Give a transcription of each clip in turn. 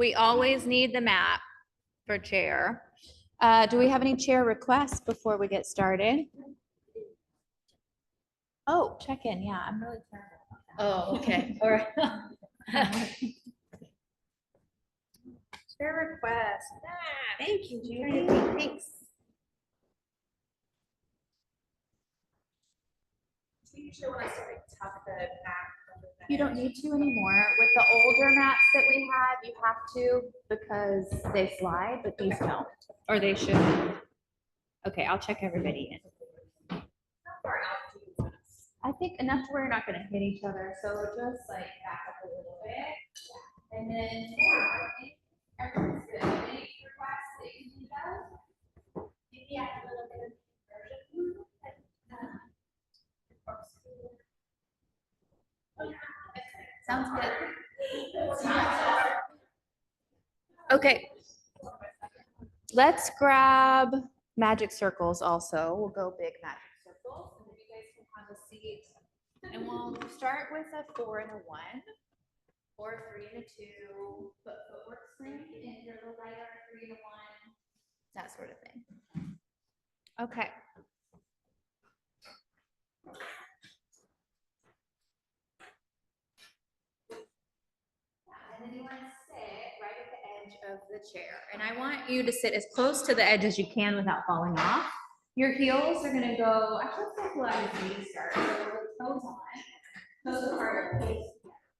We always need the mat for chair. Do we have any chair requests before we get started? Oh, check in. Yeah, I'm really terrible about that. Oh, okay, all right. Chair request. Thank you, Judy. Thanks. We usually want to sort of tuck the back. You don't need to anymore. With the older mats that we had, you have to because they slide, but these don't, or they should. Okay, I'll check everybody in. How far out do you want us? I think enough to where you're not going to hit each other. So just like back up a little bit. And then, yeah, everyone's good. Any requests that you need of? Maybe add a little bit of version. Sounds good. Okay. Let's grab magic circles also. We'll go big magic circles. And then you guys can have a seat. And we'll start with a 4 and a 1. Or a 3 and a 2. Put footwork spring in your little lighter, 3 and a 1. That sort of thing. Okay. And then you want to sit right at the edge of the chair. And I want you to sit as close to the edge as you can without falling off. Your heels are going to go, actually, let's go Pilates knee to start. So with toes on, toes apart, face.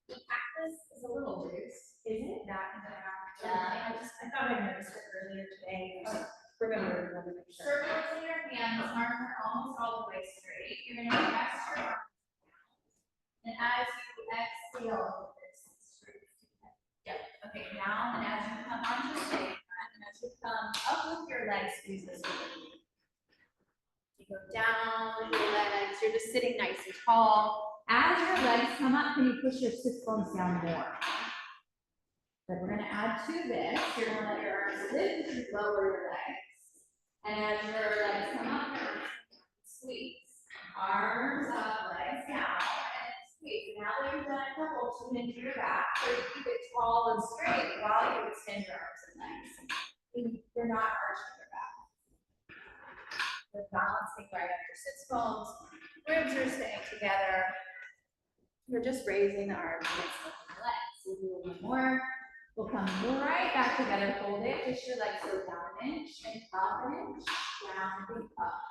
The practice is a little loose. Is it? That and the back. I thought I noticed it earlier today. Remember to make sure. Circles in your hands, arms are almost all the way straight. You're going to rest your arms down. And as you exhale, yep. Okay, down, and as you come onto the stage, and as you come up with your legs, squeeze this way. You go down with your legs, you're just sitting nice and tall. As your legs come up, can you push your sits bones down more? Then we're gonna add to this, you're gonna let your arms lift as you lower your legs. And as your legs come up, squeeze. Arms up, legs down, and squeeze. Now that you've done a couple, tune into your back, so you keep it tall and straight while you extend your arms and legs. You're not arching your back. You're balancing right on your sits bones. Ribs are staying together. You're just raising the arms and extending the legs. We'll do a little more. We'll come right back together. Hold it. Just your legs go down an inch and up an inch, down and up.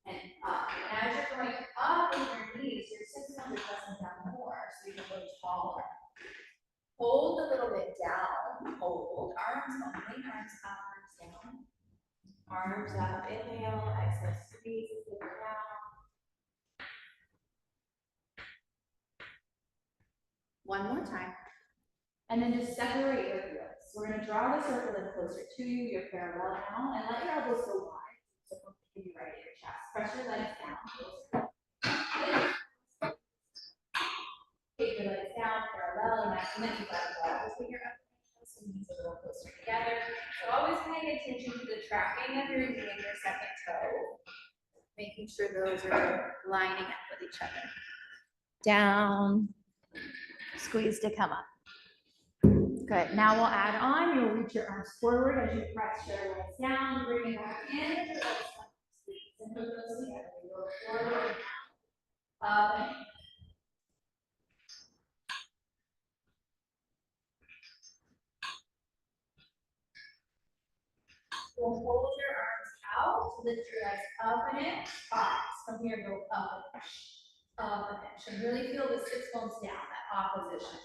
And up. And as you're going up with your knees, your sits bones are pressing down more, so you can go taller. Hold a little bit down. Hold. Arms only. Arms up, arms down. Arms up. Inhale. Exhale. Squeeze it down. One more time. And then just separate your heels. We're going to draw the circle in closer to you. You're parallel now. And let your elbows go wide. So keep you right at your chest. Press your legs down. Take your legs down, parallel, and that's meant to always put your elbows and knees a little closer together. So always paying attention to the tracking of your knee and your second toe. Making sure those are lining up with each other. Down. Squeeze to come up. Good. Now we'll add on. You'll reach your arms forward as you press your legs down, bring it back in. Squeeze and put those together. We go forward, up, and in. We'll hold your arms out, lift your legs up an inch, box. From here, go up an inch, and really feel the sits bones down, that opposition.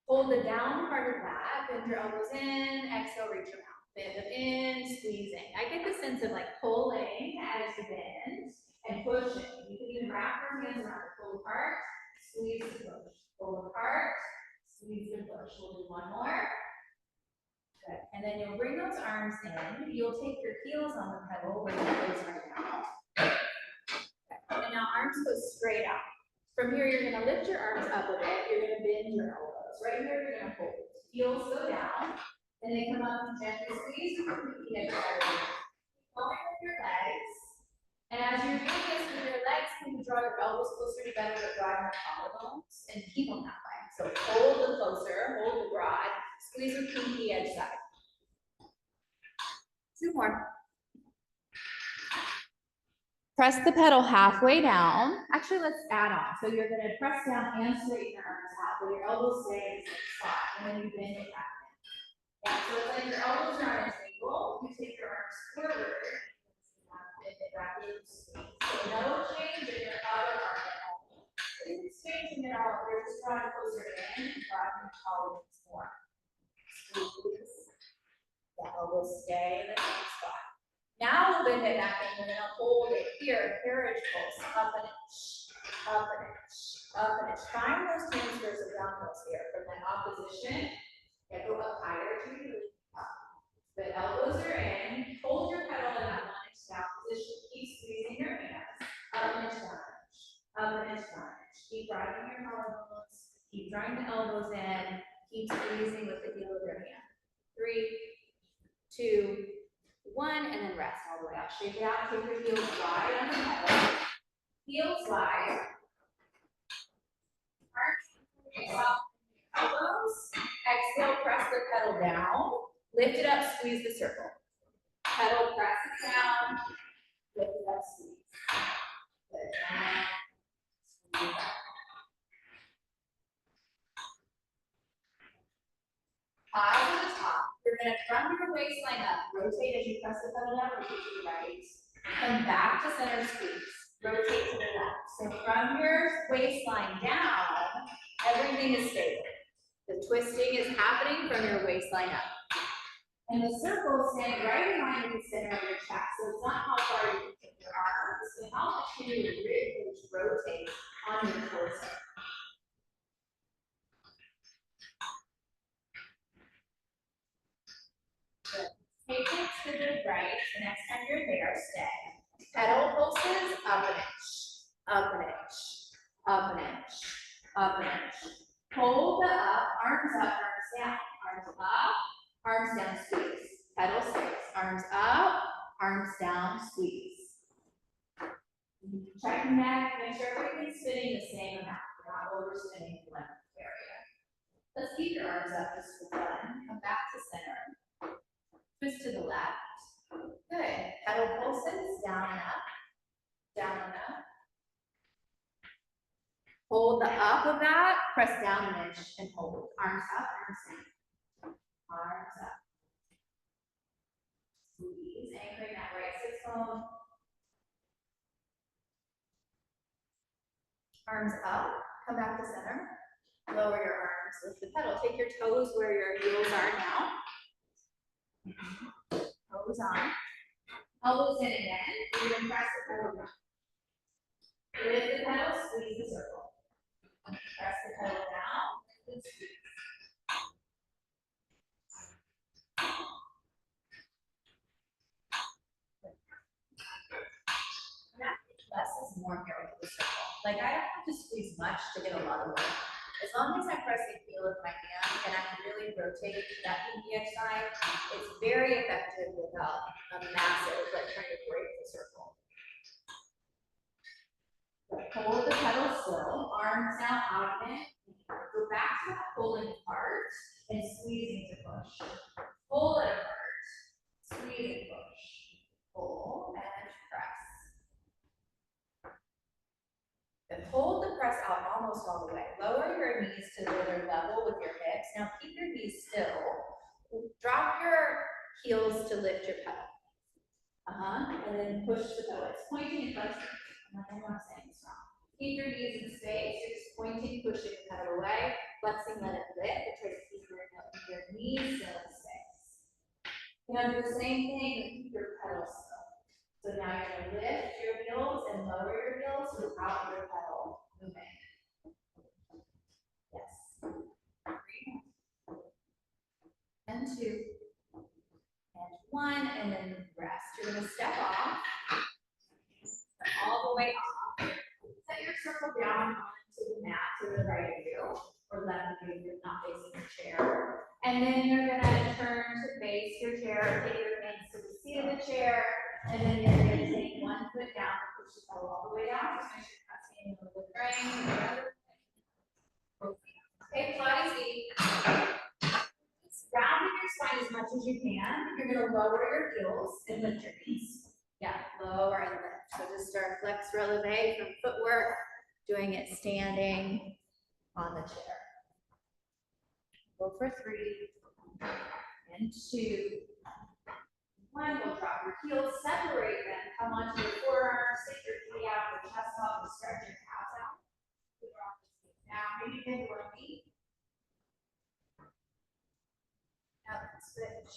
Hold the down part of that, bend your elbows in, exhale, reach your mouth. Bend them in, squeezing. I get the sense of like pulling as you bend and pushing. You can even wrap your hands around it, pull apart, squeeze and push. Pull apart, squeeze and push. We'll do one more. Good. And then you'll bring those arms in. You'll take your heels on the pedal where your toes are now. Okay. And now arms go straight out. From here, you're going to lift your arms up a bit. You're going to bend your elbows. Right here, you're going to hold. Heels go down. And they come up and gently squeeze. Going with your legs. And as you're doing this with your legs, you can draw your elbows closer together to drive your collarbones and keep them that way. So hold them closer, hold the broad. Squeeze your pinky edge side. 2 more. Press the pedal halfway down. Actually, let's add on. So you're gonna press down and straighten your arms out, but your elbows stay in the same spot, and then you bend it back. Yeah, so it's like your elbows are on an angle. You take your arms forward. Bend it back in, squeeze. So no change in your other arm at all. It's changing it all. You're just drawing closer in, drawing your collarbones more. Squeeze. The elbows stay in the same spot. Now we'll bend it back in. We're gonna hold it here, carriage pulse, up an inch, up an inch, up an inch. Find those transfers of dumbbells here from that opposition. Yeah, go up higher to your up. The elbows are in. Hold your pedal in that 1 inch down position. Keep squeezing your hands. Up an inch, down an inch. Up an inch, down an inch. Keep driving your collarbones. Keep drawing the elbows in. Keep squeezing with the heel of your hand. 3, 2, 1, and then rest all the way up. Shake it out. Take your heels wide on the pedal. Heels wide. Arms up. Elbows. Exhale, press the pedal down. Lift it up, squeeze the circle. Pedal, press it down. Lift it up, squeeze. Lift it down. Squeeze it up. Eyes at the top. You're going to drum your waistline up. Rotate as you press the pedal down. Rotate to the right. Come back to center squeeze. Rotate to the left. So from your waistline down, everything is stable. The twisting is happening from your waistline up. And the circle is staying right in line with the center of your chest. So it's not how far you can take your arms, but how much can you ribcage rotate on your torso. Good. Take it to the right. The next time you're there, stay. Pedal pulses, up an inch, up an inch, up an inch, up an inch. Hold the up, arms up, arms down, arms up, arms down, squeeze. Pedal 6, arms up, arms down, squeeze. Checking back, make sure everything's spinning the same amount. We're not overspinning the left area. Let's keep your arms up just for fun. Come back to center. Twist to the left. Good. Pedal pulses, down and up, down and up. Hold the up of that, press down an inch and hold. Arms up, arms down. Arms up. Squeeze, anchoring that right sits bone. Arms up, come back to center. Lower your arms, lift the pedal. Take your toes where your heels are now. Toes on. Elbows in again. You're going to press the pedal down. Lift the pedal, squeeze the circle. Press the pedal down, and squeeze. Less is more here with the circle. Like I don't have to squeeze much to get a lot of work. As long as I'm pressing the heel of my hand and I'm really rotating to that pinky edge side, it's very effective without a massive, like trying to break the circle. Hold the pedal still, arms now out of it. Go back to that pulling part and squeezing to push. Pull it apart, squeeze and push. Pull and press. And hold the press out almost all the way. Lower your knees to where they're level with your hips. Now keep your knees still. Drop your heels to lift your pedal. And then push the pedal. It's pointing and flexing. I'm not saying it's wrong. Keep your knees in space. You're just pointing, pushing the pedal away. Flexing, let it lift. But try to keep your knees still in space. You're going to do the same thing, but keep your pedal still. So now you're going to lift your heels and lower your heels without your pedal moving. Yes. 3 and 2 and 1, and then rest. You're going to step off all the way off. Set your circle down onto the mat to the right of you, or left of you if you're not facing your chair. And then you're going to turn to face your chair, take your hands to the seat of the chair. And then you're going to take one foot down and push the pedal all the way down. Just make sure you're pressing into the frame. Okay, Pilates. as much as you can. You're gonna lower your heels and lift your knees. Yeah, lower and lift. So just start flex releve from footwork, doing it standing on the chair. Go for 3 and 2. 1, we'll drop your heels, separate them, come onto your forearms, stick your feet out, your chest up, and stretch your calves out. Drop the feet down, maybe bend one knee. Now let's switch.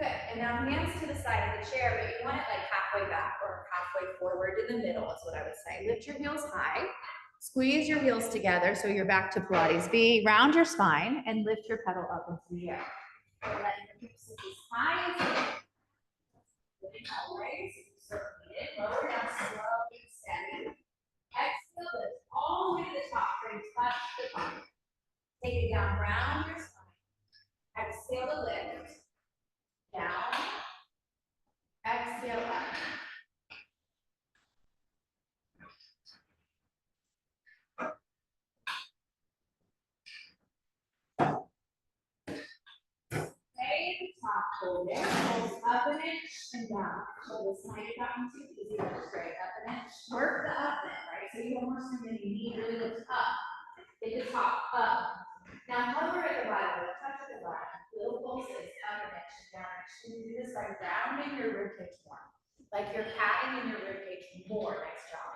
Good, and now hands to the side of the chair, but you want it like halfway back or halfway forward in the middle is what I would say. Lift your heels high, squeeze your heels together so you're back to Pilates B. Round your spine and lift your pedal up into the air. Let your hips sit as high as you can. Lifting always, circle it, lower down slowly, steady. Exhale, lift all the way to the top, bring touch the top. Take it down, round your spine. Exhale to lift. Down. Exhale up. Stay at the top, hold it. Hold up an inch and down. So this might have gotten too easy, but it's great. Up an inch. Work the up then, right? So you have more swing than you need. Really lift up. Get the top up. Now hover at the bottom, touch at the bottom. Little pulses, up an inch, down an inch. You do this by rounding your ribcage more. Like you're padding in your ribcage more. Nice job.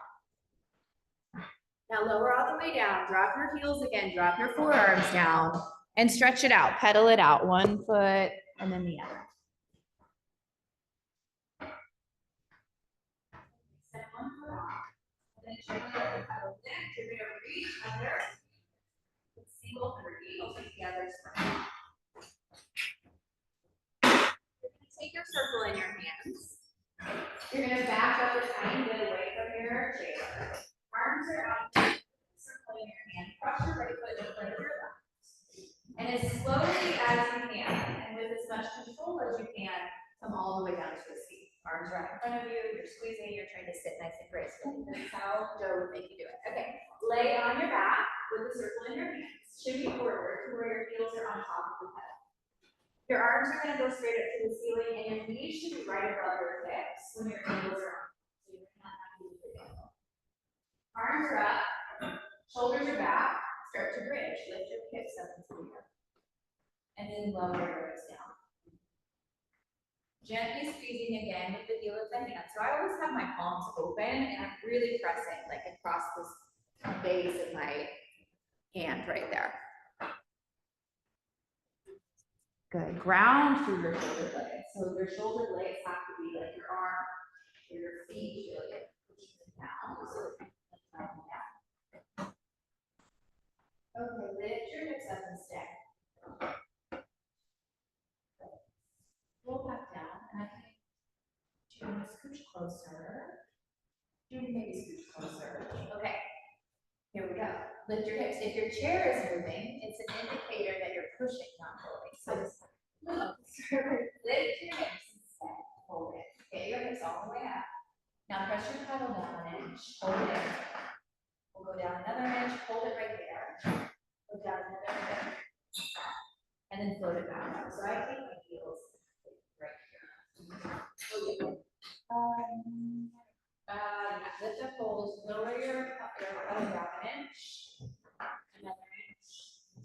Now lower all the way down. Drop your heels again. Drop your forearms down and stretch it out. Pedal it out. 1 foot and then the other. Step 1 foot off. And then gently let the pedal lift. You're going to reach under. Single 3. You'll take the others first. Take your circle in your hands. You're going to back up a tiny bit away from your chair. Arms are out. Circle in your hand. Cross your right foot in front of your left. And as slowly as you can, and with as much control as you can, come all the way down to a seat. Arms are out in front of you. You're squeezing. You're trying to sit nice and gracefully. This is how Joe would make you do it. Okay. Lay on your back with the circle in your hands. Shimmy forward to where your heels are on top of the pedal. Your arms are going to go straight up to the ceiling, and your knees should be right above your hips when your elbows are on. So you're not having to do it. Arms are up, shoulders are back. Start to bridge. Lift your hips up into the air, and then lower your hips down. Gently squeezing again with the heel of the hand. So I always have my palms open, and I'm really pressing like across this base of my hand right there. Good. Ground through your shoulder blades. So your shoulder blades have to be like your arm or your feet really pushing it down. So okay, lift your hips up and stay. Roll back down, and I think Judy, scooch closer. Judy, maybe scooch closer. Okay. Here we go. Lift your hips. If your chair is moving, it's an indicator that you're pushing, not pulling. So lift your hips and stay. Hold it. Get your hips all the way up. Now press your pedal down an inch. Hold it. We'll go down another inch. Hold it right there. Go down another inch. And then float it back up. So I take my heels right here. Lift up, hold, lower your pedal down an inch, another inch.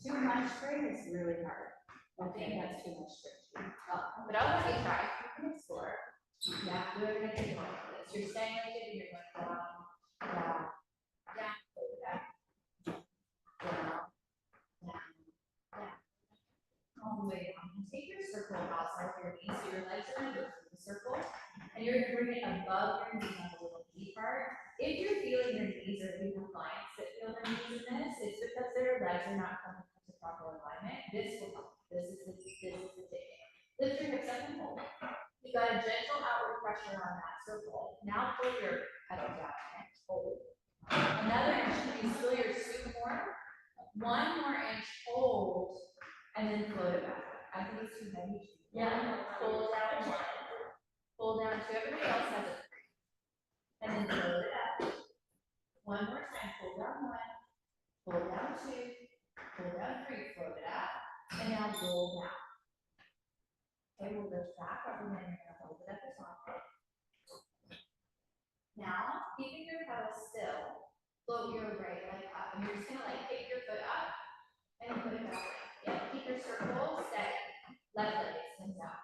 Too much straight is really hard. I think that's too much straight. But I'll let you try. You can explore. Yeah, we're gonna keep going with this. You're staying like it, and you're going down, down, down, down. All the way down. Take your circle outside your knees, so your legs are gonna go through the circle, and you're gonna bring it above your knee on the little knee part. If you're feeling your knees, or if you have clients that feel their knees in this, it's because their legs are not coming to proper alignment. This will help. This is the ticket. Lift your hips up and hold. You got a gentle outward pressure on that circle. Now pull your pedal down and hold. Another inch. Can you feel your scoop more? 1 more inch. Hold. And then float it back. I think it's too heavy. Yeah. Pull down 1. Pull down 2. Everybody else has it. And then float it up. 1 more time. Pull down 1. Pull down 2. Pull down 3. Float it up. And now roll down. Okay, we'll lift back up and then you're gonna hold it at the top. Now, keeping your pedal still, float your right leg up, and you're just gonna like kick your foot up and put it back. Yeah, keep your circle steady. Left leg extends out.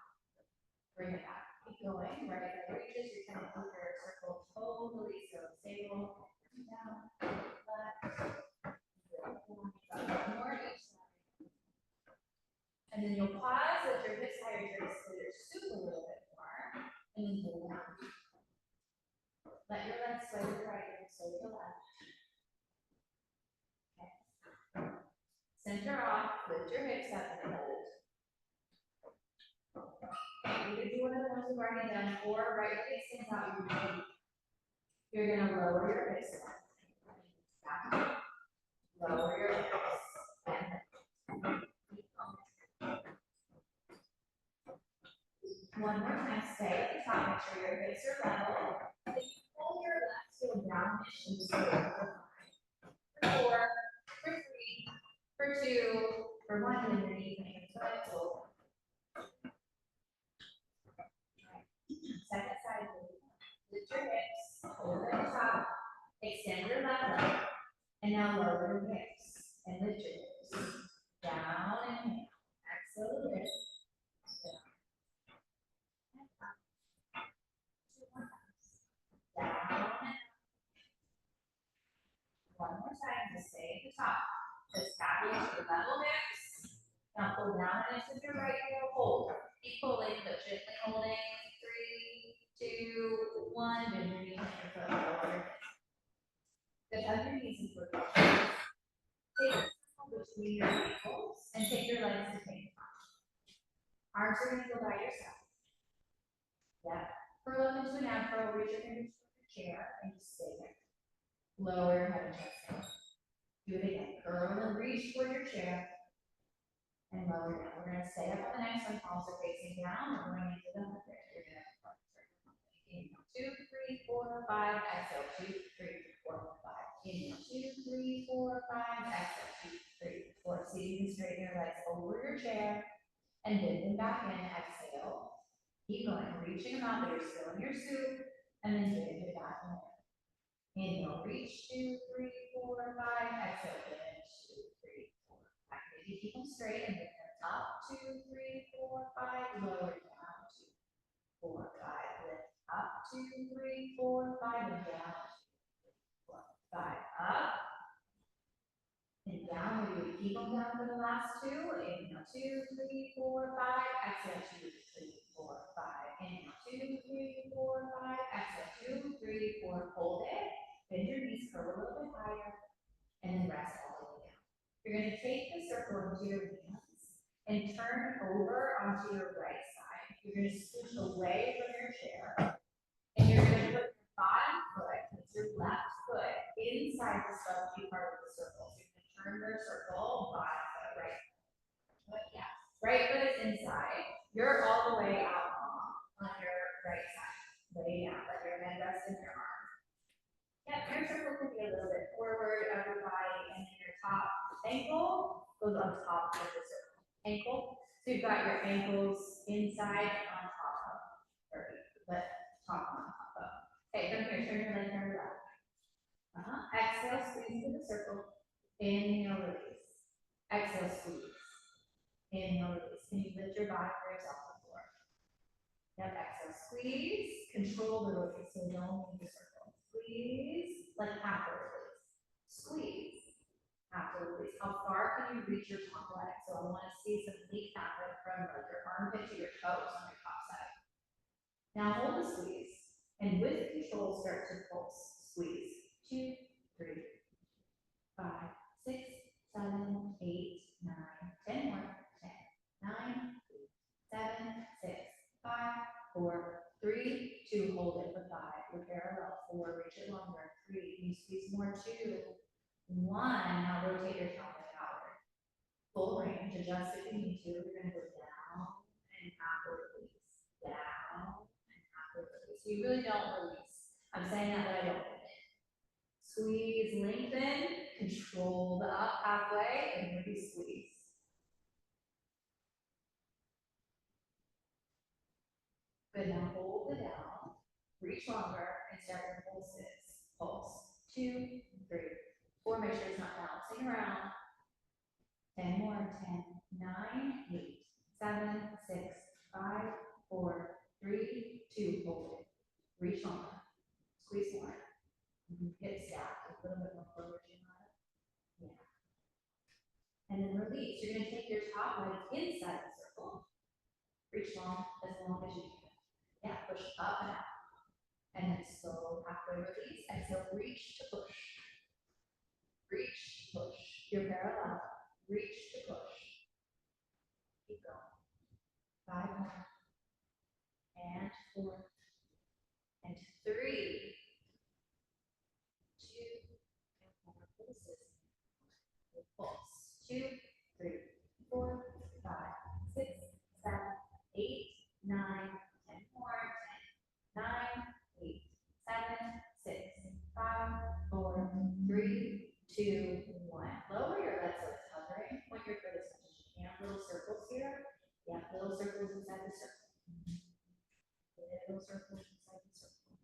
Bring it back. Keep going. Right leg reaches. You're trying to keep your circle totally so stable. Down, left. One more each side. And then you'll pause, let your hips higher, your hips so your scoop a little bit more, and then pull down. Let your legs sway to the right and sway to the left. Okay. Center off, lift your hips up and hold. Okay, you can do one of the ones we've already done, or right leg extends out your feet. You're gonna lower your hips. Back. Lower your hips. And one more time, stay at the top, make sure your hips are level. Then you pull your left heel down and for 4, for 3, for 2, for 1, and your knee can foot over. Second side, lift your hips, hold at the top, extend your left leg, and now lower your hips and lift your hips. Down and in. Exhale, lift. Down. One more time to stay at the top. Establish your level hips. Now pull down into your right heel, hold. Keep pulling, but gently holding. 3, 2, 1. Bend your knees and your foot lower. Good, hug your knees and foot. Take your between your ankles and take your legs to take off. Arms are going to go by your side. Yeah. Curl up into an afro, reach your fingers to your chair, and just stay there. Lower your head and chest. Do it again. Curl and reach toward your chair. And lower down. We're going to stay up on the next one. Palms are facing down. We're going into the 100. You're going to inhale 2, 3, 4, 5. Exhale 2, 3, 4, 5. Inhale 2, 3, 4, 5. Exhale 2, 3, 4. See, you can straighten your legs over your chair and bend them back in. Exhale. Keep going. Reaching them out, but you're still in your scoop. And then bend it back in. Inhale, reach 2, 3, 4, 5. Exhale, bend 2, 3, 4, 5. Maybe keep them straight and bring them up 2, 3, 4, 5. Lower down 2, 4, 5. Lift up 2, 3, 4, 5. And down 2, 4, 5. Up and down. Maybe we keep them down for the last 2. Inhale 2, 3, 4, 5. Exhale 2, 3, 4, 5. Inhale 2, 3, 4, 5. Exhale 2, 3, 4. Hold it. Bend your knees, curl a little bit higher, and then rest all the way down. You're going to take the circle into your hands and turn over onto your right side. You're going to scooch away from your chair, and you're going to put your bottom foot, that's your left foot, inside the stubby part of the circle. So you're going to turn your circle, bottom foot, right foot, yeah. Right foot is inside. You're all the way out on your right side. Lay down, let your head rest in your arm. Yep, your circle can be a little bit forward of your body, and then your top ankle goes on top of the circle. Ankle. So you've got your ankles inside and on top of, or but top on top of. Okay, from here, turn your leg down to left. Exhale, squeeze into the circle. Inhale, release. Exhale, squeeze. Inhale, release. Can you lift your body for yourself on the floor? Yep, exhale, squeeze. Control the release, so don't move the circle. Squeeze, like half the release. Squeeze, half the release. How far can you reach your top leg? So I want to see some leak happen from like your armpit to your toes on your top side. Now hold the squeeze, and with control, start to pulse. Squeeze. 2, 3, 5, 6, 7, 8, 9, 10 more. 10, 9, 7, 6, 5, 4, 3, 2, hold it for 5. You're parallel. 4, reach it longer. 3, you squeeze more. 2, 1. Now rotate your top leg outward. Full range. Adjust if you need to. You're going to go down and half the release. Down and half the release. You really don't release. I'm saying that, but I don't mean it. Squeeze, lengthen, control the up halfway, and maybe squeeze. Good, now hold it down, reach longer, and start your pulses. Pulse, 2, 3, 4, make sure it's not bouncing around. 10 more, 10, 9, 8, 7, 6, 5, 4, 3, 2, hold it. Reach longer, squeeze more. Hip stack, a little bit more forward, yeah. And then release, you're gonna take your top leg inside the circle. Reach long as you can. Yeah, push up and out. And then slow halfway release. Exhale, reach to push. Reach, push. You're parallel. Reach to push. Keep going. 5 more. And 4. And 3. 2. And more pulses. Pulse. 2, 3, 4, 5, 6, 7, 8, 9, 10 more. 10, 9, 8, 7, 6, 5, 4, 3, 2, 1. Lower your legs so it's hovering. Point your foot as much as you can. Little circles here. Yeah, little circles inside the circle. Little circles inside the circle.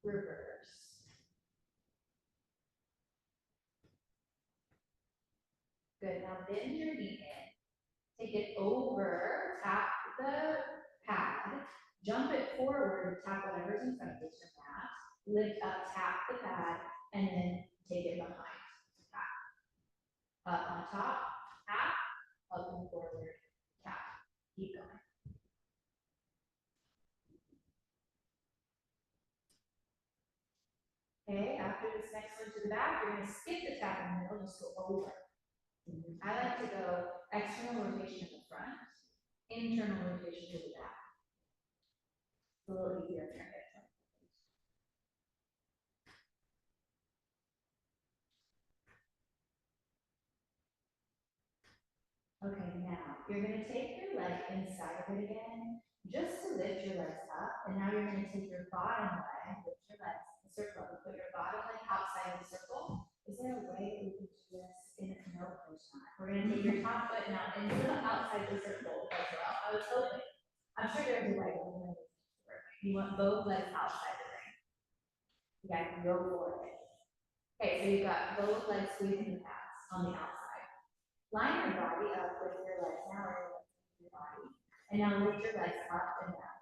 Reverse. Good. Now bend your knee in. Take it over, tap the pad, jump it forward, tap whatever's in front of you, your mat, lift up, tap the pad, and then take it behind. Tap. Up on top, tap, up and forward, tap. Keep going. Okay, after this next one to the back, you're going to skip the tap in the middle, just go over. I like to go external rotation in the front, internal rotation to the back. It's a little easier in your hip. Okay, now you're going to take your leg inside of it again, just to lift your legs up. And now you're going to take your bottom leg, lift your legs in the circle, and put your bottom leg outside of the circle. Is there a way we can do this in a no, there's not. We're going to take your top foot now into the outside the circle as well. I was hoping. I'm sure there's a way. You want both legs outside the ring. You guys can go for it. Okay, so you've got both legs squeezing the pads on the outside. Line your body up with your legs now, or your body. And now lift your legs up and down.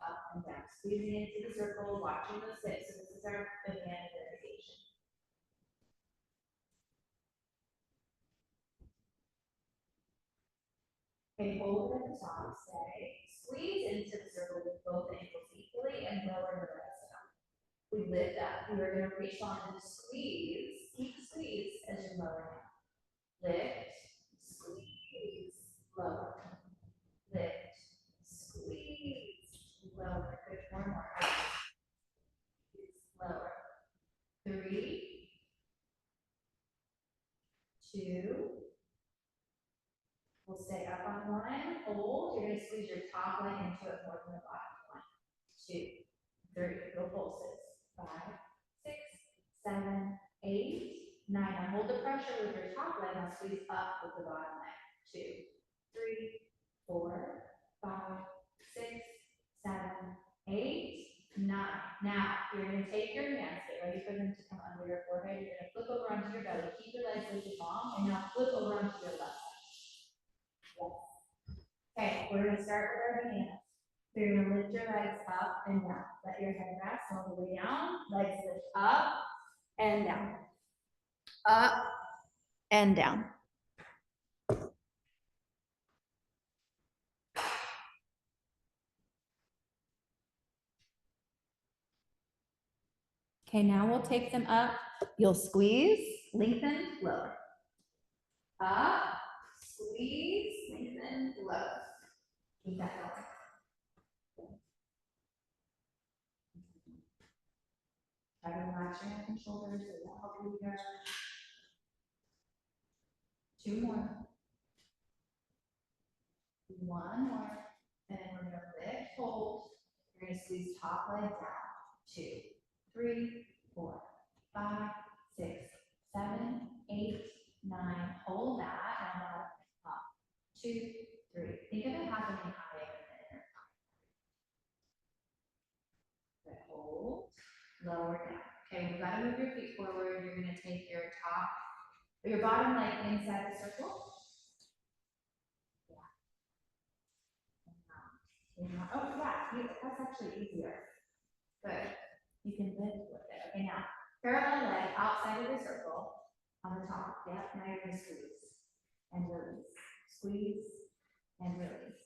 Up and down. Squeezing into the circle, watching those hips. So this is our banana variation. Okay, hold it at the top, stay. Squeeze into the circle with both ankles equally and lower the legs down. We lift up. We are going to reach on and squeeze. Keep squeeze as you lower down. Lift, squeeze, lower. Lift, squeeze, lower. Good. One more. Lower. 3, 2. We'll stay up on 1. Hold. You're going to squeeze your top leg into it more than the bottom. 1, 2, 3. Go pulses. 5, 6, 7, 8, 9. Now hold the pressure with your top leg. Now squeeze up with the bottom leg. 2, 3, 4, 5, 6, 7, 8, 9. Now you're going to take your hands, get ready for them to come under your forehead. You're going to flip over onto your belly. Keep your legs lifted long, and now flip over onto your left side. Yes. Okay, we're going to start with our bananas. So you're going to lift your legs up and down. Let your head rest all the way down. Legs lift up and down. Up and down. Okay, now we'll take them up. You'll squeeze, lengthen, lower. Up, squeeze, lengthen, lower. Keep that going. Try to relax your neck and shoulders. It won't help you here. 2 more. 1 more. And then we're going to lift, hold. You're going to squeeze top leg down. 2, 3, 4, 5, 6, 7, 8, 9. Hold that. And up. 2, 3. Think of it happening high in the inner thigh. lower down. Okay, we've got to move your feet forward. You're gonna take your top, your bottom leg inside the circle. Oh, yeah, that's actually easier. Good. You can lift with it. Okay, now, parallel leg outside of the circle on the top. Yeah, now you're gonna squeeze and release. Squeeze and release.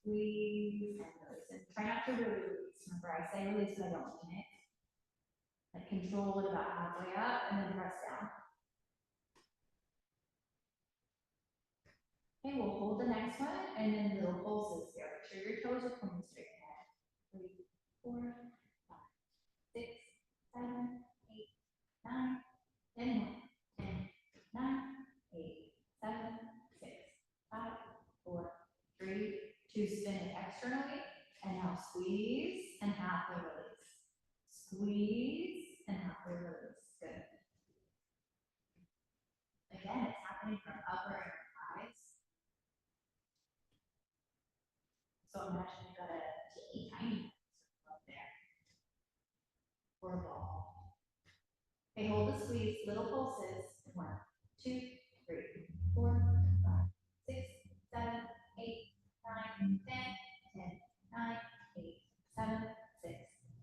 Squeeze and release. And try not to really release. Remember, I say release, but I don't mean it. Like control it about halfway up and then press down. Okay, we'll hold the next one and then little pulses here. Make sure your toes are pointing straight ahead. 3, 4, 5, 6, 7, 8, 9, 10, 10, 9, 8, 7, 6, 5, 4, 3, 2, spin it externally, and now squeeze and halfway release. Squeeze and halfway release. Good. Again, it's happening from upper inner thighs. So imagine you've got a teeny tiny circle up there. Or a ball. Okay, hold the squeeze, little pulses. 1, 2, 3, 4, 5, 6, 7, 8, 9, 10, 10, 9, 8, 7, 6,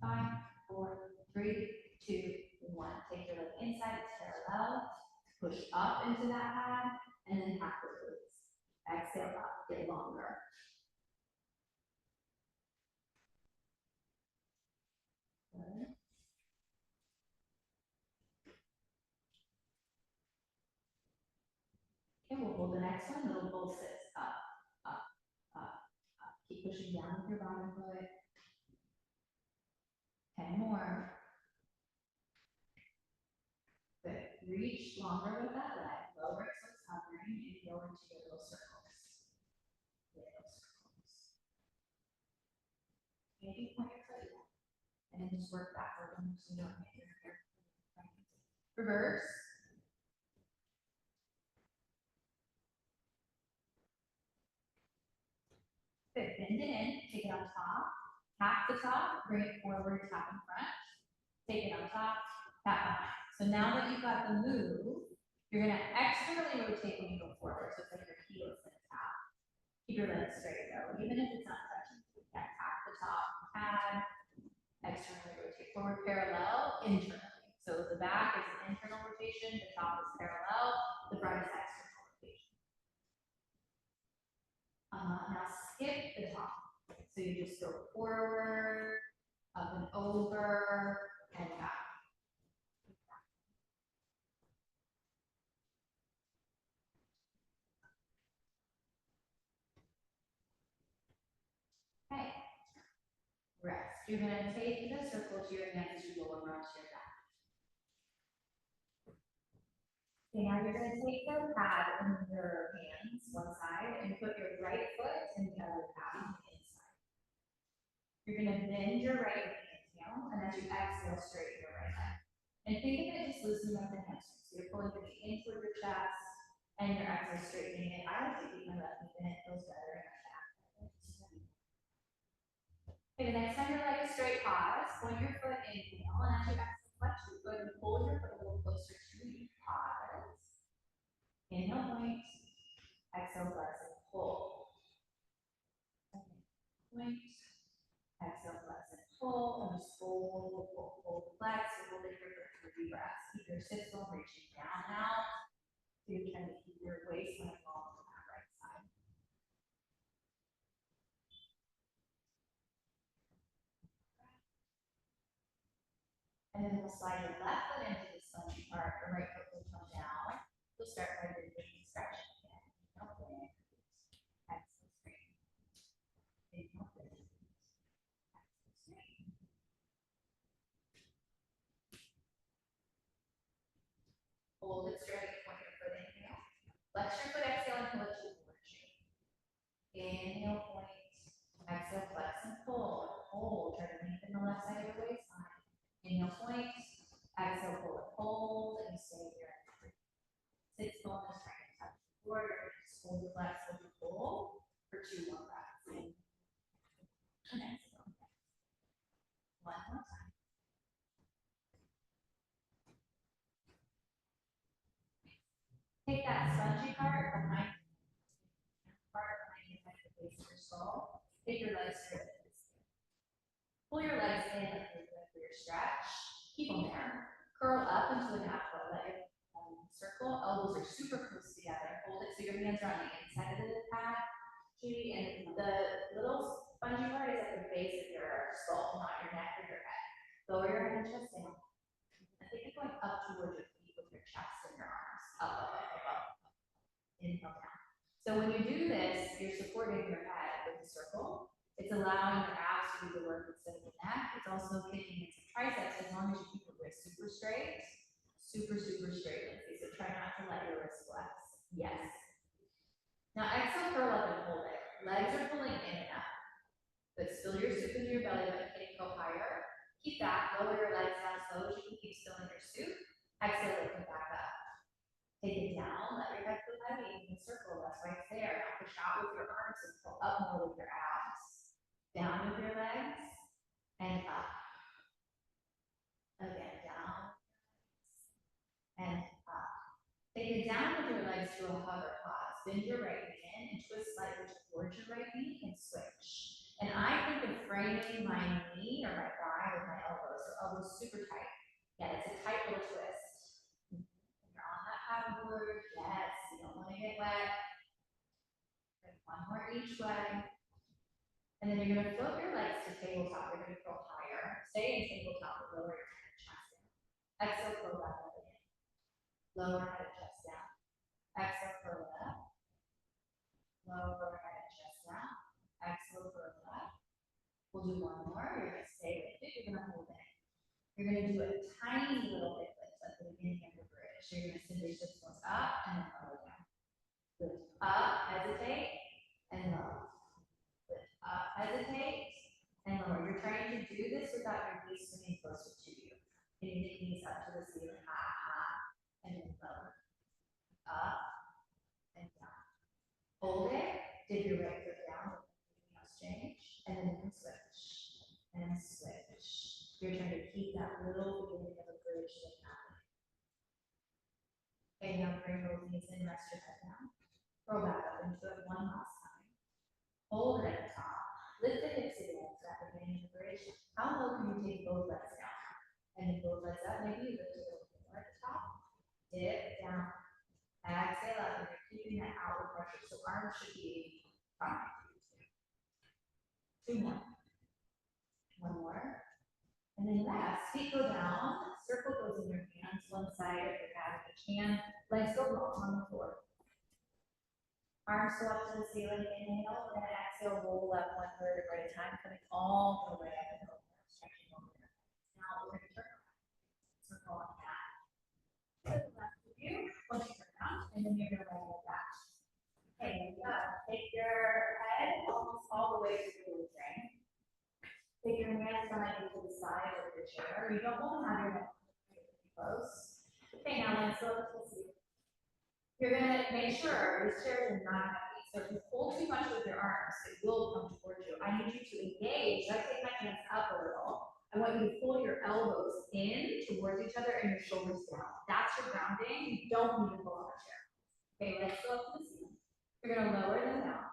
5, 4, 3, 2, 1. Take your leg inside, it's parallel. Push up into that pad, and then halfway release. Exhale up, get longer. Good. Okay, we'll hold the next one, little pulses, up, up, up, up. Keep pushing down with your bottom foot. 10 more. Good. Reach longer with that leg. Lower it so it's hovering and go into your little circles. Little circles. Maybe point your foot down. And then just work backward so you don't hit your hair. Reverse. Good. Bend it in. Take it on top. Tap the top. Bring it forward. Tap in front. Take it on top. Tap behind. So now that you've got the move, you're going to externally rotate when you go forward. So it's like your heel is going to tap. Keep your legs straight though, even if it's not touching. Yeah, tap the top pad. Externally rotate forward, parallel, internally. So the back is an internal rotation, the top is parallel, the front is external rotation. Now skip the top. So you just go forward, up and over, and back. Okay. Rest. You're going to take the circle to your hands as you go around to your back. Okay, now you're going to take the pad in your hands, one side, and put your right foot in the other pad on the inside. You're going to bend your right inhale, and as you exhale, straighten your right leg. And think of it just loosening up the hamstrings. So you're pulling your feet in toward your chest, and your exhale straightening it. I like to keep my left knee bent, it feels better in my back. Okay, the next time your leg is straight, pause, point your foot inhale, and as you exhale, flex your foot and pull your foot a little closer to you. Pause. Inhale, point. Exhale, flex and pull. Point. Exhale, flex and pull. And just pull, pull, pull, flex. And we'll take your foot for 3 breaths. Keep your sit bone reaching down and out. So you're trying to keep your waistline long on that right side. And then we'll slide your left foot into the sun, or your right foot will come down. You'll start by your stretching again. Inhale, point. Exhale, straighten. Inhale, point. Exhale, straighten. Hold it straight, point your foot inhale. Flex your foot, exhale, and pull it to the forward shape. Inhale, point. Exhale, flex and pull. Hold. Try to lengthen the left side of your waistline. Inhale, point. Exhale, pull it. Hold, and stay here. Sit bones trying to touch the floor. Just hold the flex, hold the pull for 2 more breaths. And exhale. One more time. Take that spongy part behind your head, the base of your skull. Take your legs straight. Pull your legs in like you're doing for your stretch. Keep them there. Curl up into a natural leg circle. Elbows are super close together. Hold it so your hands are on the inside of the pad. Judy, and the little spongy part is at the base of your skull, not your neck or your head. Lower your head and chest down. I think you're going up towards your feet with your chest and your arms. Up. Inhale down. So when you do this, you're supporting your head with a circle. It's allowing your abs to do the work instead of the neck. It's also kicking into triceps as long as you keep your wrist super straight. Super straight, Lindsay. So try not to let your wrist flex. Yes. Now exhale, curl up and hold it. Legs are pulling in and up. But still your soup into your belly, but can't go higher. Keep that. Lower your legs down slow. You can keep still in your soup. Exhale, lift it back up. Take it down. Let your head feel heavy. You can circle. That's right there. Now push out with your arms and pull up more with your abs. Down with your legs and up. Again, down and up. Take it down with your legs to a hover pause. Bend your right knee in and twist slightly towards your right knee and switch. And I think of framing my knee or my thigh with my elbows. So elbows super tight. Yeah, it's a tight little twist. When you're on that paddleboard, yes, you don't want to get wet. One more each way. And then you're going to float your legs to tabletop. You're going to go higher. Stay in tabletop, but lower your head and chest down. Exhale, float that leg in. Lower head and chest down. Exhale, curl it up. Lower head and chest down. Exhale, curl it up. We'll do one more. You're going to stay with it. You're going to hold it. You're going to do a tiny little hip lift at the beginning of your bridge. So you're going to send your hips up and then lower down. Lift up, hesitate, and lower. Lift up, hesitate, and lower. You're trying to do this without your knees swinging closer to you. Getting the knees up to the ceiling, and then lower. Up and down. Hold it. Dip your right foot down. Exchange, and then you can switch and switch. You're trying to keep that little beginning of a bridge like that. Okay, now bring both knees in, rest your head down. Roll back up into it one last time. Hold it at the top. Lift the hips again to that beginning of the bridge. How low can you take both legs down? And then both legs up, maybe you lift it a little bit more at the top. Dip down. Exhale up, and you're keeping that outward pressure. So arms should be fine. Two more. One more. And then rest. Feet go down. Circle goes in your hands, one side of your calf if you can. Legs go long on the floor. Arms go up to the ceiling. Inhale. We're going to exhale, roll up one vertebrae at a time, coming all the way up and over. Stretching over. Now we're going to turn around. Circle on that. To the left of you. Once you turn around, and then you're going to roll it back. Okay, take your head almost all the way to the glute. Take your hands down into the side of your chair. You don't want to have your neck close. Okay, now let's go to the seat. You're going to make sure these chairs are not heavy. So if you pull too much with your arms, it will come towards you. I need you to engage. I take my hands up a little. I want you to pull your elbows in towards each other and your shoulders down. That's your grounding. You don't need to pull on the chair. Okay, let's go up to the ceiling. You're going to lower them down.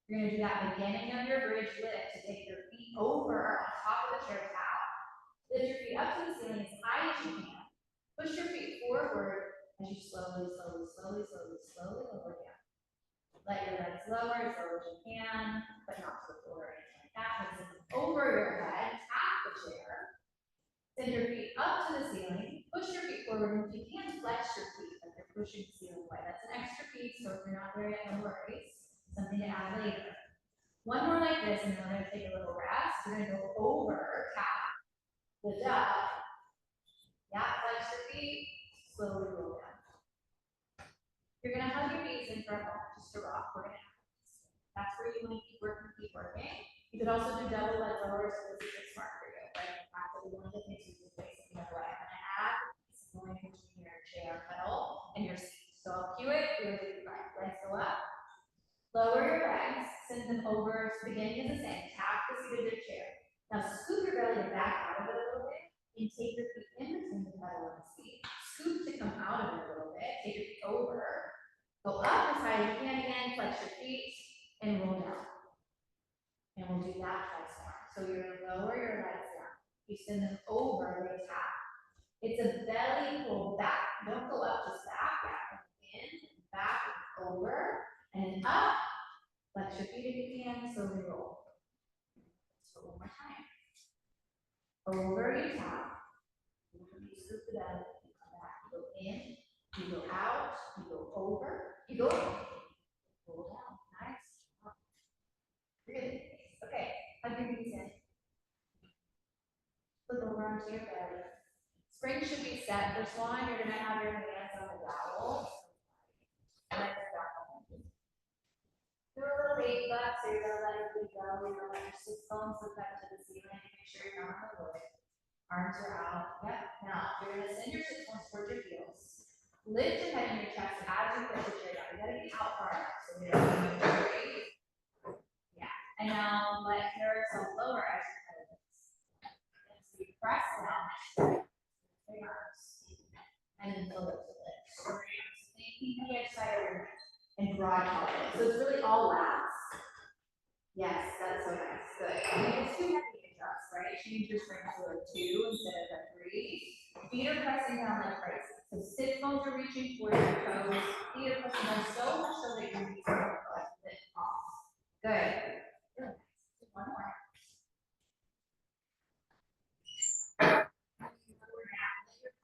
You're going to do that beginning of your bridge lift to take your feet over on top of the chair towel. Lift your feet up to the ceiling as high as you can. Push your feet forward as you slowly lower down. Let your legs lower as low as you can, but not to the floor or anything like that. Lift them over your head, tap the chair. Send your feet up to the ceiling. Push your feet forward, and if you can, flex your feet like you're pushing the ceiling away. That's an extra piece, so if you're not there yet, no worries. Something to add later. One more like this, and then we're going to take a little rest. We're going to go over, tap, lift up. Yeah, flex your feet, slowly roll down. You're going to hug your knees in for a moment, just to rock. We're going to that's where you want to keep working. You could also do double leg lowers, so this is smart for you, right? The fact that we want to take some space in the way. I'm going to add some going between your chair pedal and your seat. So I'll cue it, really right. Legs go up. Lower your legs, send them over, so beginning is the same. Tap the seat of your chair. Now scoop your belly back out of it a little bit and take your feet in between the pedal and the seat. Scoop to come out of it a little bit. Take your feet over. Go up as high as you can again, flex your feet, and roll down. And we'll do that twice more. So you're gonna lower your legs down. You send them over, they tap. It's a belly pull back. Don't go up, just back, in, back, over, and up. Flex your feet if you can, slowly roll. So one more time. Over, you tap. You scoop the belly, you come back, you go in, you go out, you go over, you go in. Roll down, nice. Really nice. Okay, hug your knees in. Look over onto your belly. Spring should be set. This one, you're gonna have your hands on the dowel. Do a little weight up, so you're gonna let it go. You're gonna let your sit bones look up to the ceiling. Make sure you're not on the wood. Arms are out. Yep. Now you're gonna send your sit bones towards your heels. Lift your head and your chest as you push the chair down. You gotta get out far enough. So you're gonna straight. Yeah. And now let yourself lower as you kind of this. So you press down. Big arms. And then build up the legs. So we're thinking the edge side of your neck. And draw it. So it's really all lats. Yes, that's so nice. Good. It's too heavy to adjust, right? Change your strength to a 2 instead of a 3. Feet are pressing down like crazy. So sit bones are reaching towards your toes. Feet are pressing down so much so that your knees are off. Good. Really nice. One more.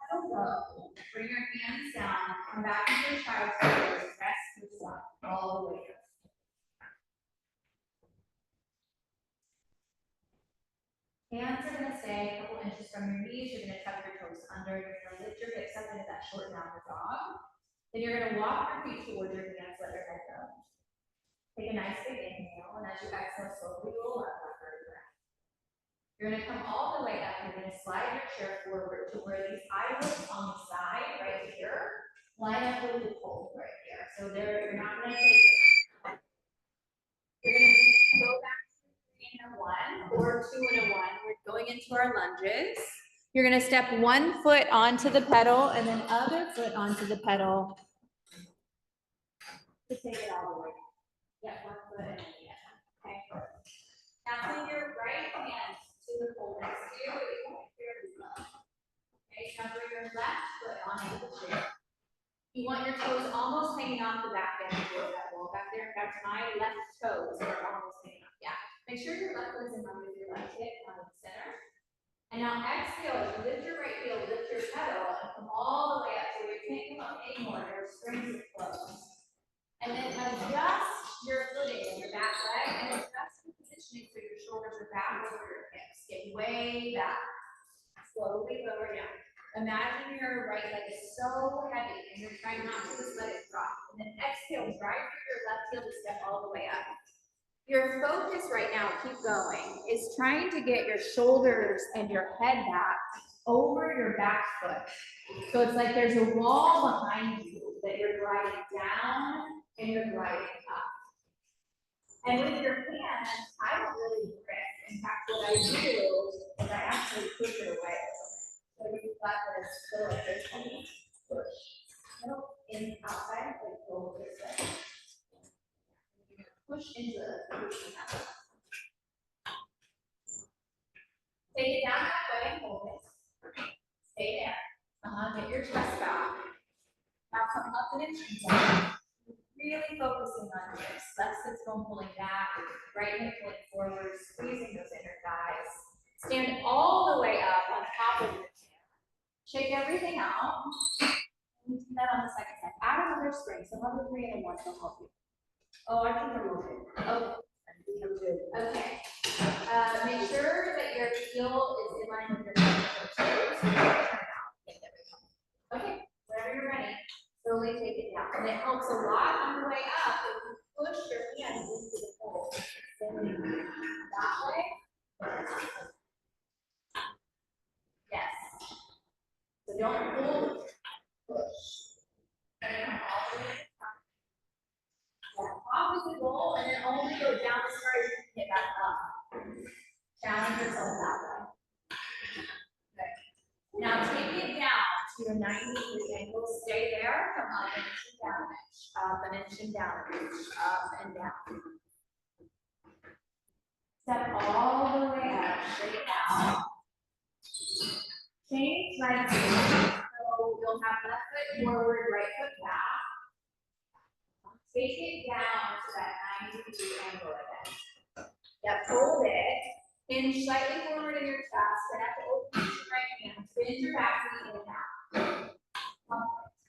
Go. Bring your hands down. Come back into your child's pose. Rest yourself all the way up. Hands are going to stay a couple inches from your knees. You're going to tuck your toes under. You're going to lift your hips up into that short downward dog. Then you're going to walk your feet towards your hands. Let your head go. Take a nice big inhale, and as you exhale, slowly roll up after your breath. You're going to come all the way up. You're going to slide your chair forward to where these eyelids on the side, right here, line up with the pole right here. So there, you're not going to take it. You're going to go back to 3 and a 1 or 2 and a 1. We're going into our lunges. You're going to step one foot onto the pedal and then other foot onto the pedal to take it all the way. Yeah, one foot and then the other. Okay. Now bring your right hand to the pole next to you, but you won't fairly low. Okay, now bring your left foot onto the chair. You want your toes almost hanging off the back end of that wall back there. That's my left toes are almost hanging off. Yeah. Make sure your left foot's in line with your left hip on the center. And now exhale, you lift your right heel, lift your pedal, and come all the way up so you can't come up anymore. Your springs are closed. And then adjust your footing in your back leg and adjust the positioning so your shoulders are back over your hips. Get way back. Slowly lower down. Imagine your right leg is so heavy and you're trying not to just let it drop. And then exhale, drive through your left heel to step all the way up. Your focus right now, keep going, is trying to get your shoulders and your head back over your back foot. So it's like there's a wall behind you that you're gliding down and you're gliding up. And with your hands, I don't really grip. In fact, what I do is I actually push it away. So you flat this, go like this, push. No, in outside, like go this way. Push into the push. Take it down that way and hold it. Stay there. Get your chest back. Now come up and into down. Really focusing on this. Left sit's bone pulling back, right hip pulling forward, squeezing those inner thighs. Stand all the way up on top of your chair. Shake everything out. And do that on the second side. Add another spring. So another 3 and a 1 will help you. Oh, I think I'm okay. Okay. Make sure that your heel is in line with your toes. Turn out. Okay, whenever you're ready, slowly take it down. And it helps a lot on the way up if you push your hands into the pole. That way. Yes. So don't pull, push. And then come all the way up. Opposite goal, and then only go down as far as you can get back up. Challenge yourself that way. Okay. Now take it down to your 90-degree angle. Stay there. Come up and down. up and inch and down, up and down. Step all the way up, straight down. Change right foot. So you'll have left foot forward, right foot back. Take it down to that 90-degree angle again. Yep, hold it. Hinge slightly forward in your chest. Then have to open your right hand. Bend your back knee in and out.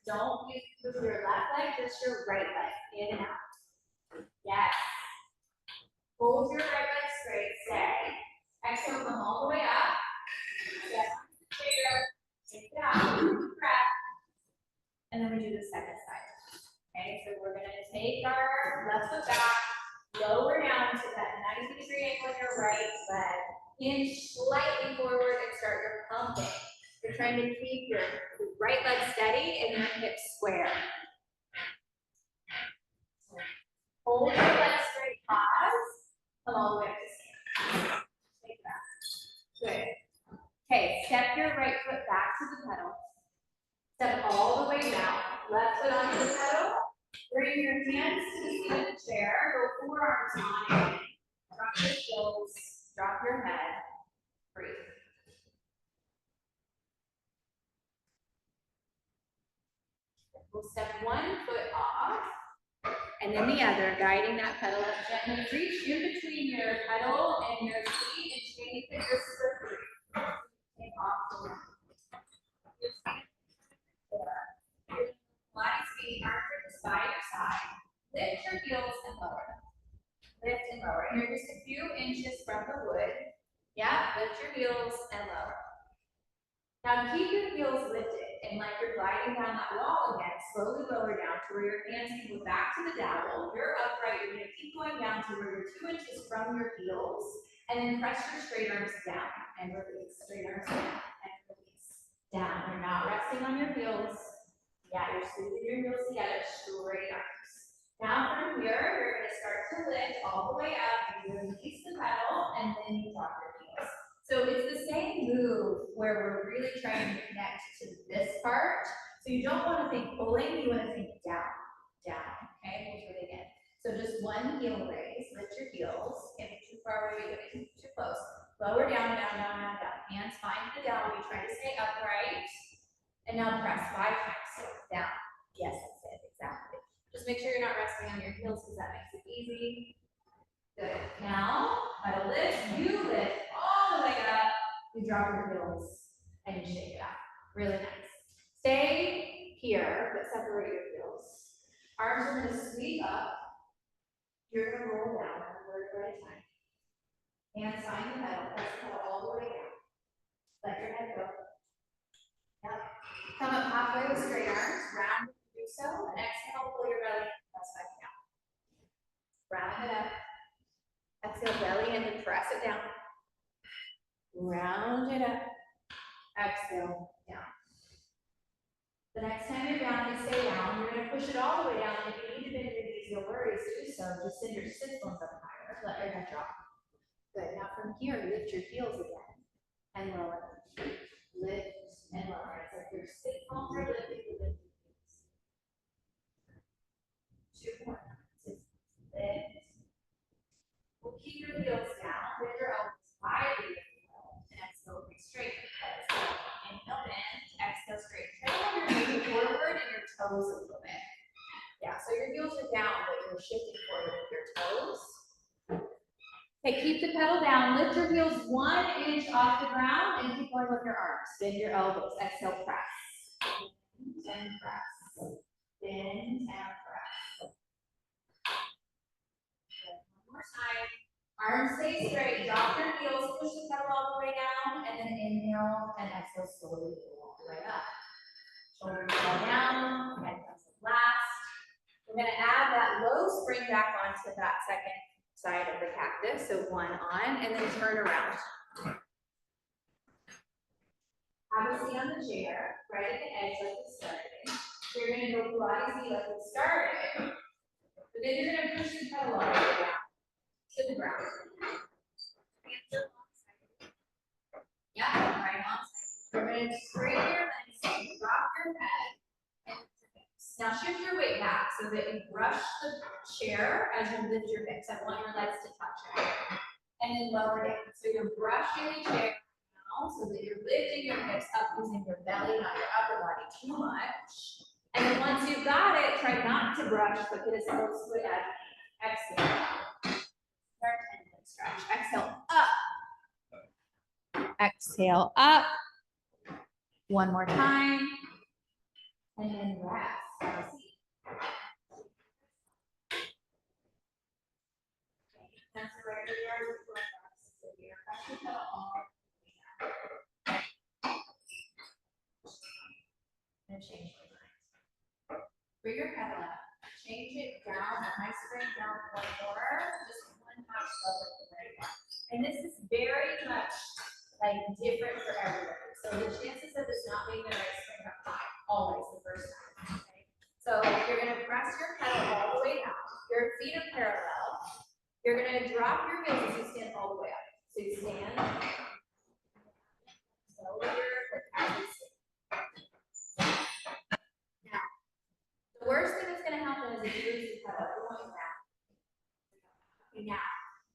Don't use your left leg, just your right leg. In and out. Yes. Hold your right leg straight. Stay. Exhale, come all the way up. Yes. Take it out. Breath. And then we do the second side. Okay, so we're gonna take our left foot back, lower down to that 90-degree angle in your right leg, hinge slightly forward and start your pumping. You're trying to keep your right leg steady and your hips square. Hold your leg straight, pause, come all the way up to stand. Take that. Good. Okay, step your right foot back to the pedal. Step all the way down. Left foot onto the pedal. Bring your hands to the seat of the chair. Go forearms on it. Drop your shoulders. Drop your head. Breathe. We'll step one foot off, and then the other, guiding that pedal up gently. Reach in between your pedal and your seat and change the wrist for three. Take off the line. Pilates feet, arms are by your side. Lift your heels and lower them. Lift and lower. And you're just a few inches from the wood. Yeah, lift your heels and lower. Now keep your heels lifted and like you're gliding down that wall again, slowly lower down to where your hands can go back to the dowel. You're upright, you're gonna keep going down to where you're 2 inches from your heels, and then press your straight arms down and release. Straight arms down and release. Down. You're not resting on your heels. Yeah, you're squeezing your heels together, straight arms. Now from here, you're gonna start to lift all the way up, you release the pedal, and then you drop your heels. So it's the same move where we're really trying to connect to this part. So you don't want to think pulling, you want to think down, down. Okay, we'll do it again. So just one heel raise, lift your heels. Can't be too far away, but too close. Lower down, down, down, down, down. Hands find the down. You try to stay upright. And now press 5 times. So down. Yes, that's it. Exactly. Just make sure you're not resting on your heels because that makes it easy. Good. Now, pedal lift, you lift all the way up, you drop your heels, and you shake it out. Really nice. Stay here, but separate your heels. Arms are going to sweep up. You're going to roll down one vertebra at a time. Hands find the pedal, press the pedal all the way down. Let your head go. Yep. Come up halfway with straight arms, round to do so, and exhale, pull your belly, press back down. Round it up. Exhale, belly in and press it down. Round it up. Exhale, down. The next time you're down, you stay down. You're going to push it all the way down. If you need to bend your knees, no worries, do so. Just send your sit bones up higher. Let your head drop. Good. Now from here, lift your heels again and lower them. Lift and lower. It's like your sit bones are lifted. You lift your heels. 2 more. Lift. We'll keep your heels down, lift your elbows wide, and exhale, straight. Inhale, bend, exhale, straight. Try to have your moving forward and your toes a little bit. Yeah, so your heels are down, but you're shifting forward with your toes. Okay, keep the pedal down, lift your heels 1 inch off the ground, and keep going with your arms. Bend your elbows, exhale, press. Bend and press. Bend and press. More time. Arms stay straight. Drop your heels. Push the pedal all the way down. And then inhale and exhale slowly all the way up. Shoulders fall down. Head comes last. We're going to add that low spring back onto that second side of the cactus. So one on and then turn around. Have a seat on the chair. Right at the edge like we started. So you're going to go Pilates like we started. But then you're going to push the pedal all the way down to the ground. Yeah, right on. You're going to straighten your legs, drop your head, and now shift your weight back. So so that you brush the chair as you lift your hips. I want your legs to touch it. And then lower down. So you're brushing the chair now so that you're lifting your hips up using your belly, not your upper body too much. And then once you've got it, try not to brush, but get as close to it as you can. Exhale. Start and stretch. Exhale up. Exhale up. One more time. And then rest. That's the regular rest. So you're pressing the all. And change your mind. Bring your pedal up. Change it down, a high spring down one more, just one half level at the very bottom. And this is very much like different for everybody. So the chances of this not being the right spring are high, always the first time. Okay? So you're gonna press your pedal all the way down. Your feet are parallel. You're gonna drop your heels as you stand all the way up. So you stand. Slowly as you sit. Now, the worst thing that's gonna happen is if you lose your pedal, you're going back. Okay, now,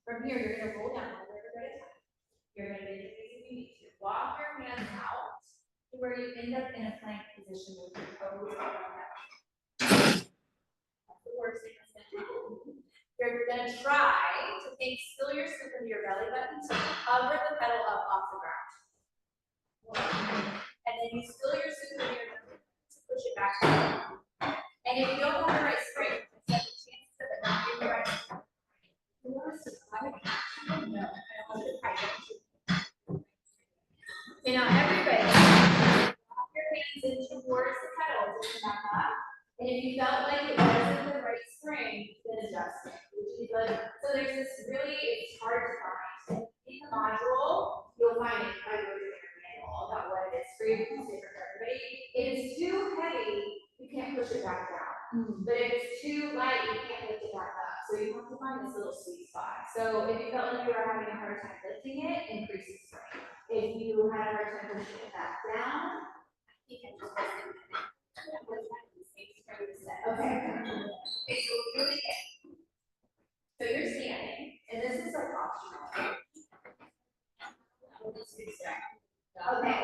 from here, you're gonna roll down a little bit at a time. You're gonna make it easy if you need to. Walk your hands out to where you end up in a plank position with your toes on the ground. That's the worst thing that's gonna happen. You're gonna try to think still your scoop into your belly button to cover the pedal up off the ground. And then you still your scoop into your belly to push it back down. And if you don't have the right spring, it's like the chances of it not being the right spring. Okay, now everybody, walk your hands in towards the pedal to come back up. And if you felt like it wasn't the right spring, then adjust it, which would be good. So there's this really, it's hard to find. In the module, you'll find it by reading your manual about what it is for you. It's different for everybody. If it's too heavy, you can't push it back down. But if it's too light, you can't lift it back up. So you have to find this little sweet spot. So if you felt like you were having a hard time lifting it, increase the strength. If you had a hard time pushing it back down, you can just lift it. Okay. Okay, so we're doing it. So you're standing, and this is like optional. Okay.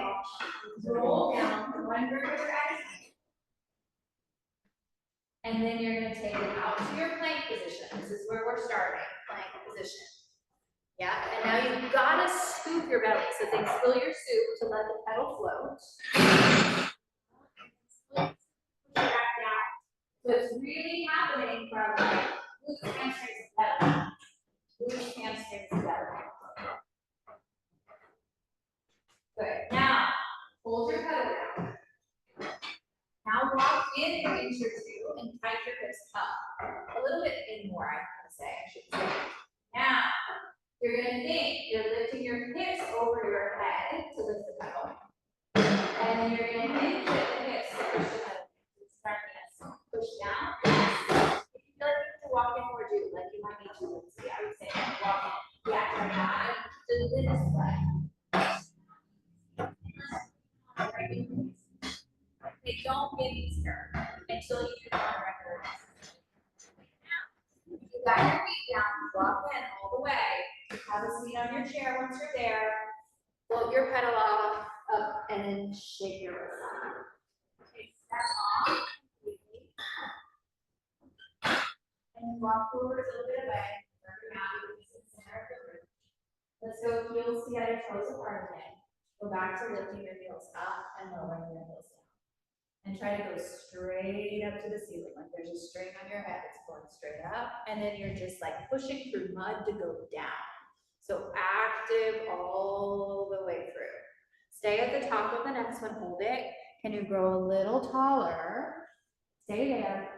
Roll down from one vertebra at a time. And then you're going to take it out to your plank position. This is where we're starting, plank position. Yeah, and now you've got to scoop your belly. So think still your scoop to let the pedal float. Push it back down. So it's really happening from like glutes, hamstrings, together. Glutes, hamstrings together. Good. Now, hold your pedal down. Now walk in an inch or two and tighten your hips up. A little bit in more, I'm going to say, I should say. Now, you're going to think you're lifting your hips over your head to lift the pedal. And then you're going to hinge at the hips to push the pedal. Push down. If you feel like you have to walk in more, do like you might need to. Lindsay. I would say walk in. Yeah, try that. Just this way. They don't get easier until you do on record. You got your feet down, walk in all the way. Have a seat on your chair once you're there. Float your pedal off, up, and then shake your wrist out. Okay, step off. And walk forward a little bit away. Let's go heels together, toes apart again. Go back to lifting your heels up and lowering your heels down. And try to go straight up to the ceiling, like there's a string on your head, it's going straight up. And then you're just like pushing through mud to go down. So active all the way through. Stay at the top of the next one, hold it. Can you grow a little taller? Stay there.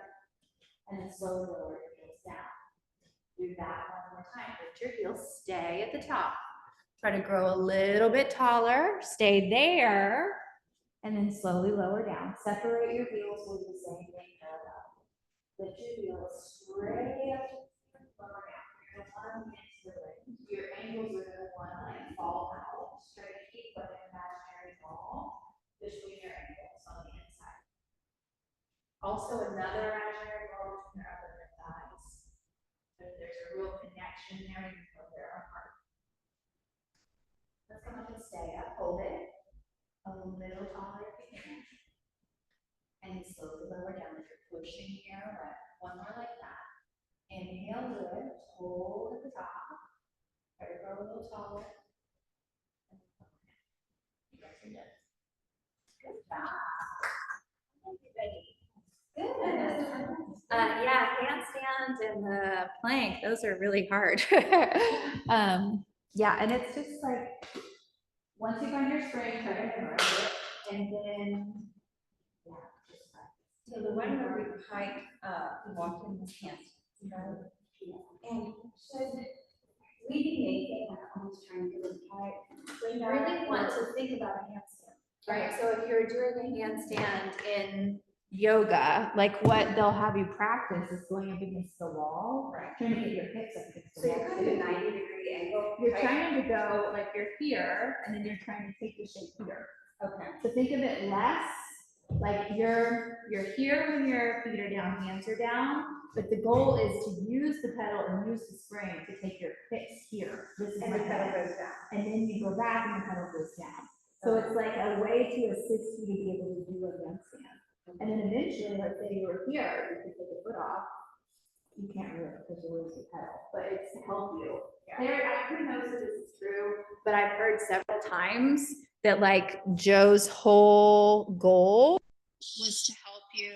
And then slowly lower your heels down. Do that one more time. Lift your heels, stay at the top. Try to grow a little bit taller, stay there, and then slowly lower down. Separate your heels, we'll do the same thing parallel. Lift your heels straight up to the lower down. You're going to want to get to the ring. Your ankles are going to want to like fall out. Straight, keep like an imaginary ball between your ankles on the inside. Also another imaginary ball connection there, you feel there are heart. Let's come up and stay up, hold it. A little taller if you can. And slowly lower down if you're pushing the air away. One more like that. Inhale, lift, hold at the top. Try to grow a little taller. You guys are done. Good job. Good. Yeah, handstand and the plank, those are really hard. Yeah, and it's just like, once you find your strength, try to memorize it, and then, yeah, just practice. So the one where we hike, walk in the camp, you know, and should we be making like almost trying to look at? We really want to think about a handstand. Right, so if you're doing a handstand in yoga, like what they'll have you practice is going up against the wall, Right. trying to get your hips up against So the you're wall. kind of a 90-degree angle. You're right? trying to go, like you're here, and then you're trying to take the shape here. Okay. So think of it less like you're here when your feet are down, hands are down, but the goal is to use the pedal and use the spring to take your hips here. This is And my the pedal pedal. goes down. And then you go back and the pedal goes down. So it's like a way to assist you to be able to do a handstand. And then eventually, let's say you were here, you could take the foot off. You can't really because you lose the pedal, but it's to help you. Who knows if this is true, but I've heard several times that like Joe's whole goal was to help you